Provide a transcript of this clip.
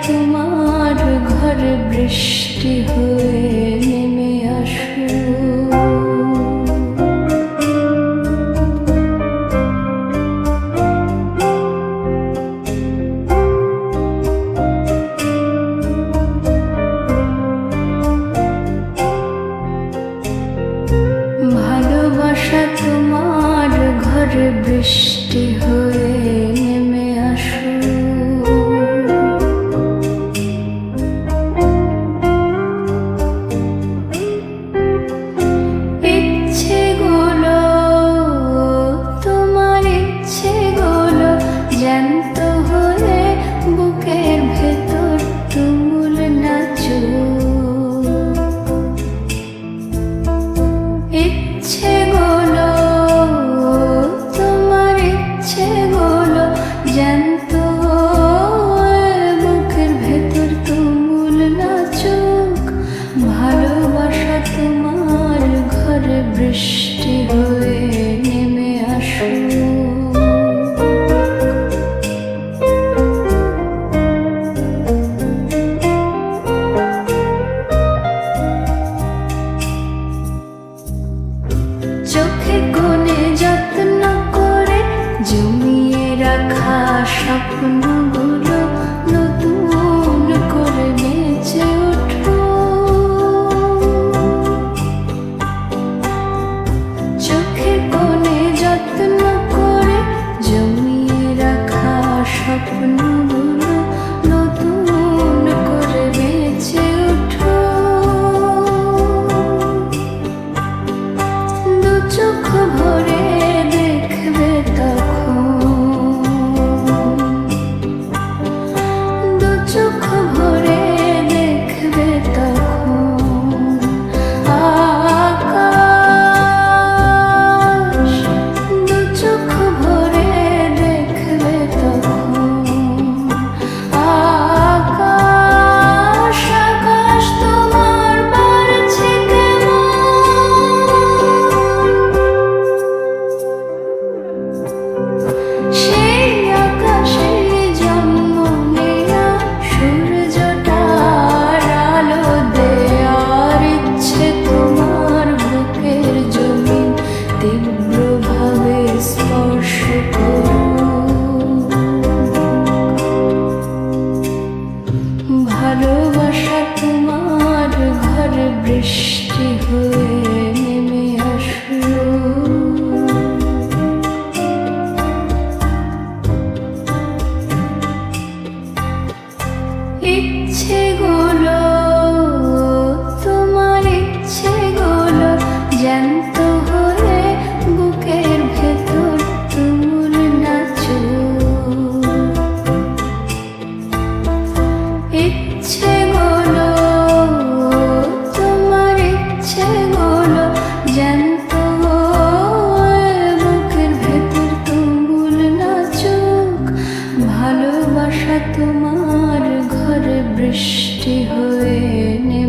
তোমার ঘরে বৃষ্টি হয়ে নেমে আসো। ভালোবাসা তোমার ঘরে বৃষ্টি হয়ে নেমে আসো। ইচ্ছেগুলো, তোমার ইচ্ছেগুলো জ্যান্ত হয়ে বুকের ভেতর তুমুল নাচো। ইচ্ছেগুলো, তোমার ইচ্ছেগুলো জ্যান্ত বুকের ভেতর তুমুল নাচুক। ভালোবাসা তোমার ঘরে বৃষ্টি হয়ে নেমে আসো। চোখে কোণে যত্ন করে জমিয়ে রাখা স্বপ্নগুলো নতুন করে বেঁচে ওঠো। চোখে কোণে যত্ন করে জমিয়ে রাখা স্বপ্নগুলো নতুন করে বেঁচে ওঠো। চোখ ভরে দেখবে তখন, দু চোখ ভরে দেখবে তখন আকাশ। দু চোখ ভরে দেখবে তখন আকাশ। আকাশ তোমার বাড়ছে সেই আকাশে জন্ম নেয়া সূর্যটার আলো দেয়ার ইচ্ছে তোমার বুকের জমিন তীব্রভাবে স্পর্শ করুক। ভালোবাসা তোমার ঘরে বৃষ্টি হয়ে নেমে আসো। ইচ্ছেগুলো, তোমার ইচ্ছেগুলো জ্যান্ত হয়ে বুকের ভেতর তুমুল নাচো। ইচ্ছেগুলো, তোমার ইচ্ছেগুলো জ্যান্ত হয়ে বুকের ভেতর তুমুল নাচুক। ভালোবাসা তোমার ঘরে বৃষ্টি হয়ে নেমে